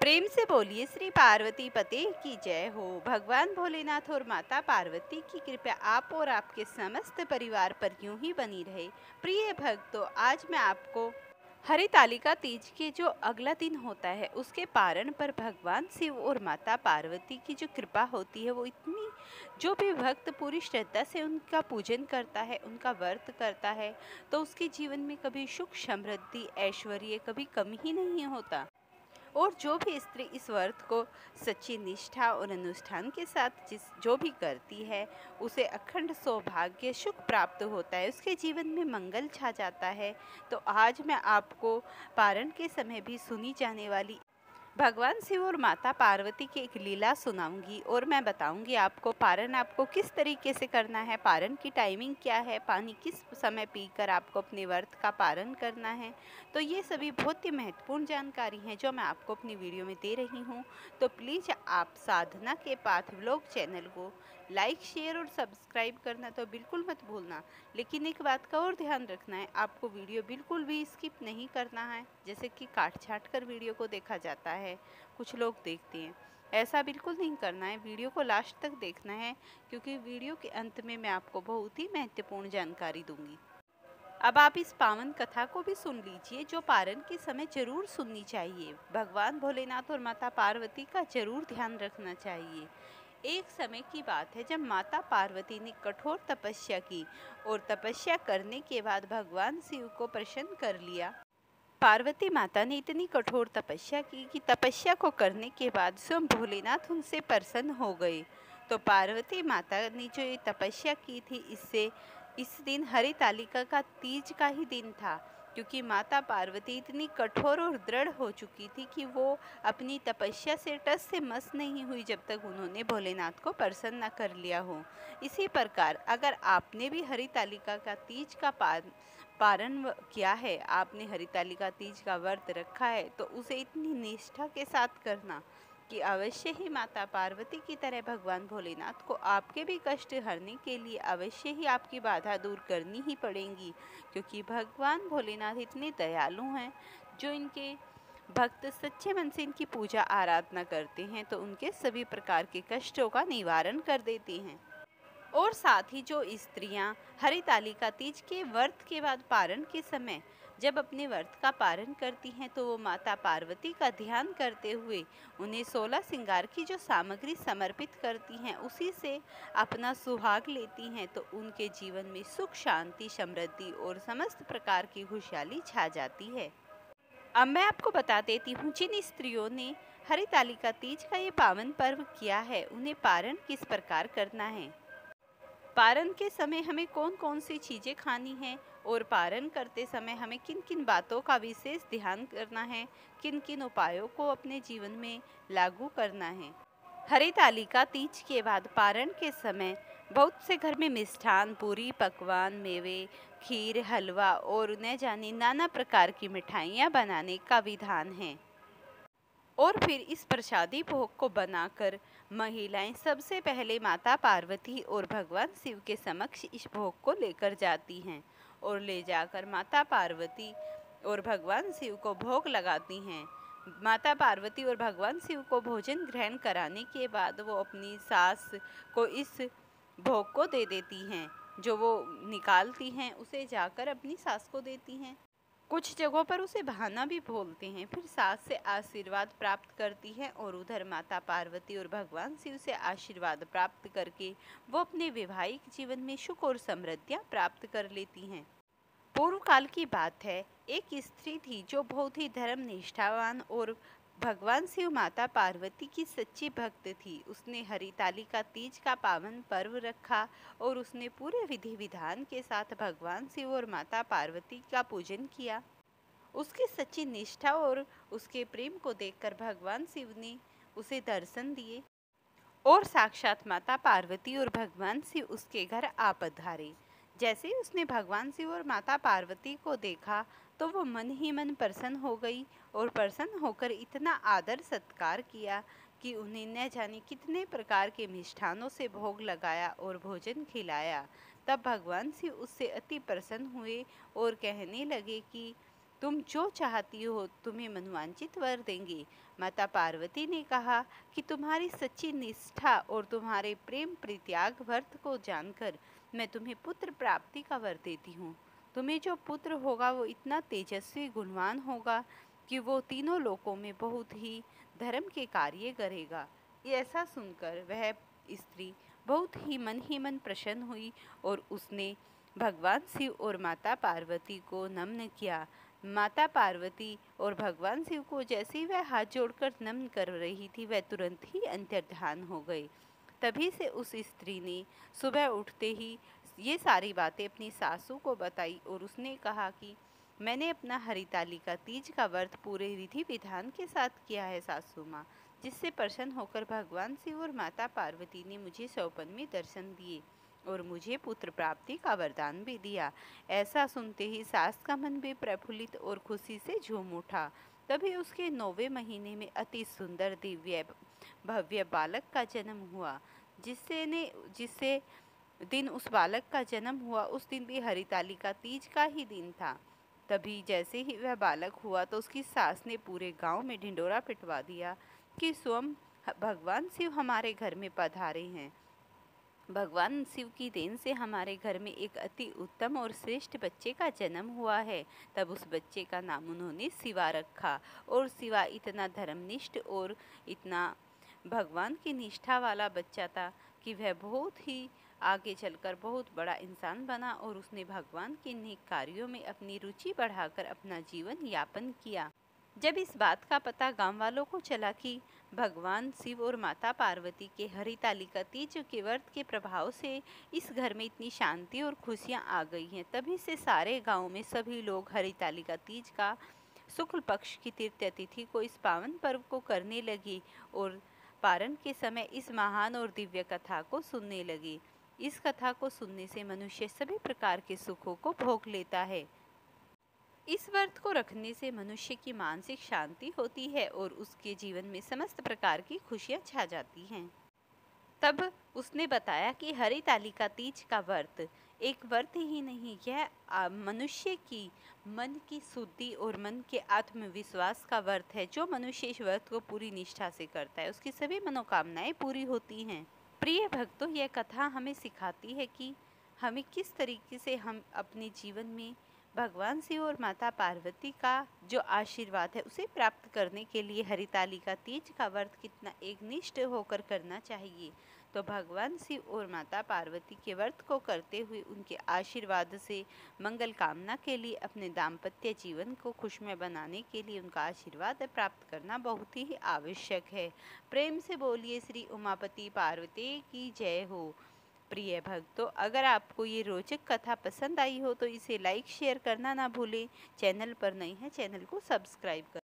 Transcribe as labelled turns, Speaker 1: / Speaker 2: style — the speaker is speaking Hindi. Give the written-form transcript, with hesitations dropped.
Speaker 1: प्रेम से बोलिए श्री पार्वती पते की जय हो। भगवान भोलेनाथ और माता पार्वती की कृपा आप और आपके समस्त परिवार पर यूं ही बनी रहे। प्रिय भक्तों, आज मैं आपको हरितालिका तीज के जो अगला दिन होता है उसके पारण पर भगवान शिव और माता पार्वती की जो कृपा होती है वो इतनी, जो भी भक्त पूरी श्रद्धा से उनका पूजन करता है, उनका व्रत करता है, तो उसके जीवन में कभी सुख समृद्धि ऐश्वर्य कभी कमी ही नहीं होता। और जो भी स्त्री इस व्रत को सच्ची निष्ठा और अनुष्ठान के साथ जो भी करती है उसे अखंड सौभाग्य सुख प्राप्त होता है, उसके जीवन में मंगल छा जाता है। तो आज मैं आपको पारण के समय भी सुनी जाने वाली भगवान शिव और माता पार्वती की एक लीला सुनाऊंगी और मैं बताऊंगी आपको पारण आपको किस तरीके से करना है, पारण की टाइमिंग क्या है, पानी किस समय पीकर आपको अपने व्रत का पारण करना है। तो ये सभी बहुत ही महत्वपूर्ण जानकारी हैं जो मैं आपको अपनी वीडियो में दे रही हूँ। तो प्लीज़ आप साधना के पाथ व्लॉग चैनल को लाइक शेयर और सब्सक्राइब करना तो बिल्कुल मत भूलना। लेकिन एक बात का और ध्यान रखना है, आपको वीडियो बिल्कुल भी स्किप नहीं करना है, जैसे कि काट छाट कर वीडियो को देखा जाता है, कुछ लोग देखते हैं। ऐसा बिल्कुल नहीं करना है, वीडियो को लास्ट तक देखना है, क्योंकि वीडियो के अंत में मैं आपको बहुत ही महत्वपूर्ण जानकारी दूंगी। अब आप इस पावन कथा को भी सुन लीजिए जो पारण के समय जरूर सुननी चाहिए। भगवान भोलेनाथ और माता पार्वती का जरूर ध्यान रखना चाहिए। एक समय की बात है जब माता पार्वती ने कठोर तपस्या की और तपस्या करने के बाद भगवान शिव को प्रसन्न कर लिया। पार्वती माता ने इतनी कठोर तपस्या की कि तपस्या को करने के बाद स्वयं भोलेनाथ उनसे प्रसन्न हो गए। तो पार्वती माता ने जो ये तपस्या की थी, इससे इस दिन हरितालिका का तीज का ही दिन था, क्योंकि माता पार्वती इतनी कठोर और दृढ़ हो चुकी थी कि वो अपनी तपस्या से टस से मस नहीं हुई जब तक उन्होंने भोलेनाथ को प्रसन्न न कर लिया हो। इसी प्रकार अगर आपने भी हरितालिका का तीज का पारण किया है, आपने हरितालिका तीज का व्रत रखा है, तो उसे इतनी निष्ठा के साथ करना कि अवश्य ही माता पार्वती की तरह भगवान भोलेनाथ को आपके भी कष्ट हरने के लिए अवश्य ही आपकी बाधा दूर करनी ही पड़ेंगी। क्योंकि भगवान भोलेनाथ इतने दयालु हैं, जो इनके भक्त सच्चे मन से इनकी पूजा आराधना करते हैं तो उनके सभी प्रकार के कष्टों का निवारण कर देते हैं। और साथ ही जो स्त्रियां हरितालिका तीज के व्रत के बाद पारण के समय जब अपने व्रत का पारण करती हैं तो वो माता पार्वती का ध्यान करते हुए उन्हें 16 श्रृंगार की जो सामग्री समर्पित करती हैं, उसी से अपना सुहाग लेती हैं, तो उनके जीवन में सुख शांति समृद्धि और समस्त प्रकार की खुशहाली छा जाती है। अब मैं आपको बता देती हूँ जिन स्त्रियों ने हरितालिका तीज का ये पावन पर्व किया है उन्हें पारण किस प्रकार करना है, पारण के समय हमें कौन कौन सी चीज़ें खानी हैं और पारण करते समय हमें किन किन बातों का विशेष ध्यान करना है, किन किन उपायों को अपने जीवन में लागू करना है। हरितालिका तीज के बाद पारण के समय बहुत से घर में मिष्ठान पूरी पकवान मेवे खीर हलवा और न जाने नाना प्रकार की मिठाइयाँ बनाने का विधान है। और फिर इस प्रसादी भोग को बनाकर महिलाएं सबसे पहले माता पार्वती और भगवान शिव के समक्ष इस भोग को लेकर जाती हैं और ले जाकर माता पार्वती और भगवान शिव को भोग लगाती हैं। माता पार्वती और भगवान शिव को भोजन ग्रहण कराने के बाद वो अपनी सास को इस भोग को दे देती हैं, जो वो निकालती हैं उसे जाकर अपनी सास को देती हैं। कुछ जगहों पर उसे बहाना भी बोलते हैं, फिर सास से आशीर्वाद प्राप्त करती है और उधर माता पार्वती और भगवान शिव से आशीर्वाद प्राप्त करके वो अपने वैवाहिक जीवन में सुख और समृद्धियाँ प्राप्त कर लेती हैं। पूर्व काल की बात है, एक स्त्री थी जो बहुत ही धर्म निष्ठावान और भगवान शिव माता पार्वती की सच्ची भक्त थी। उसने हरितालिका तीज का पावन पर्व रखा और उसने पूरे विधि विधान के साथ भगवान शिव और माता पार्वती का पूजन किया। उसकी सच्ची निष्ठा और उसके प्रेम को देखकर भगवान शिव ने उसे दर्शन दिए और साक्षात माता पार्वती और भगवान शिव उसके घर आ पधारे। जैसे ही उसने भगवान शिव और माता पार्वती को देखा तो वो मन ही मन प्रसन्न हो गई और प्रसन्न होकर इतना आदर सत्कार किया कि उन्हें न जाने कितने प्रकार के मिष्ठानों से भोग लगाया और भोजन खिलाया। तब भगवान शिव उससे अति प्रसन्न हुए और कहने लगे कि तुम जो चाहती हो तुम्हें मनोवांछित वर देंगे। माता पार्वती ने कहा कि तुम्हारी सच्ची निष्ठा और तुम्हारे प्रेम परित्याग व्रत को जानकर मैं तुम्हें पुत्र प्राप्ति का वर देती हूँ। तुम्हें जो पुत्र होगा वो इतना तेजस्वी गुणवान होगा कि वो तीनों लोकों में बहुत ही धर्म के कार्य करेगा। ऐसा सुनकर वह स्त्री बहुत ही मन प्रसन्न हुई और उसने भगवान शिव और माता पार्वती को नमन किया। माता पार्वती और भगवान शिव को जैसे ही वह हाथ जोड़कर नमन कर रही थी वह तुरंत ही अंतर्ध्यान हो गई। तभी से उस स्त्री ने सुबह उठते ही ये सारी बातें अपनी सासू को बताई और उसने कहा कि मैंने अपना हरितालिका तीज का व्रत पूरे विधि विधान के साथ किया है सासू माँ, जिससे प्रसन्न होकर भगवान शिव और माता पार्वती ने मुझे सौपन में दर्शन दिए और मुझे पुत्र प्राप्ति का वरदान भी दिया। ऐसा सुनते ही सास का मन भी प्रफुल्लित और खुशी से झूम उठा। तभी उसके 9वें महीने में अति सुंदर दिव्य भव्य बालक का जन्म हुआ। जिससे दिन उस बालक का जन्म हुआ उस दिन भी हरितालिका तीज का ही दिन था। तभी जैसे ही वह बालक हुआ तो उसकी सास ने पूरे गांव में ढिंडोरा पिटवा दिया कि स्वयं भगवान शिव हमारे घर में पधारे हैं। भगवान शिव की देन से हमारे घर में एक अति उत्तम और श्रेष्ठ बच्चे का जन्म हुआ है। तब उस बच्चे का नाम उन्होंने शिवा रखा और शिवा इतना धर्मनिष्ठ और इतना भगवान की निष्ठा वाला बच्चा था कि वह बहुत ही आगे चलकर बहुत बड़ा इंसान बना और उसने भगवान के नेक कार्यों में अपनी रुचि बढ़ाकर अपना जीवन यापन किया। जब इस बात का पता गांव वालों को चला कि भगवान शिव और माता पार्वती के हरितालिका तीज के व्रत के प्रभाव से इस घर में इतनी शांति और खुशियां आ गई हैं, तभी से सारे गांव में सभी लोग हरितालिका तीज का शुक्ल पक्ष की तृतीया तिथि को इस पावन पर्व को करने लगे और पारण के समय इस महान और दिव्य कथा को सुनने लगे। इस कथा को सुनने से मनुष्य सभी प्रकार के सुखों को भोग लेता है। इस व्रत को रखने से मनुष्य की मानसिक शांति होती है और उसके जीवन में समस्त प्रकार की खुशियां छा जाती हैं। तब उसने बताया कि हरितालिका तीज का व्रत एक व्रत ही नहीं, यह मनुष्य की मन की शुद्धि और मन के आत्मविश्वास का व्रत है। जो मनुष्य इस व्रत को पूरी निष्ठा से करता है उसकी सभी मनोकामनाएं पूरी होती हैं। प्रिय भक्तों, यह कथा हमें सिखाती है कि हमें किस तरीके से हम अपने जीवन में भगवान शिव और माता पार्वती का जो आशीर्वाद है उसे प्राप्त करने के लिए हरितालिका तीज का व्रत कितना एकनिष्ठ होकर करना चाहिए। तो भगवान शिव और माता पार्वती के व्रत को करते हुए उनके आशीर्वाद से मंगल कामना के लिए अपने दाम्पत्य जीवन को खुशमय बनाने के लिए उनका आशीर्वाद प्राप्त करना बहुत ही आवश्यक है। प्रेम से बोलिए श्री उमापति पार्वती की जय हो। प्रिय भक्तों, अगर आपको ये रोचक कथा पसंद आई हो तो इसे लाइक शेयर करना ना भूलें। चैनल पर नए हैं चैनल को सब्सक्राइब करें।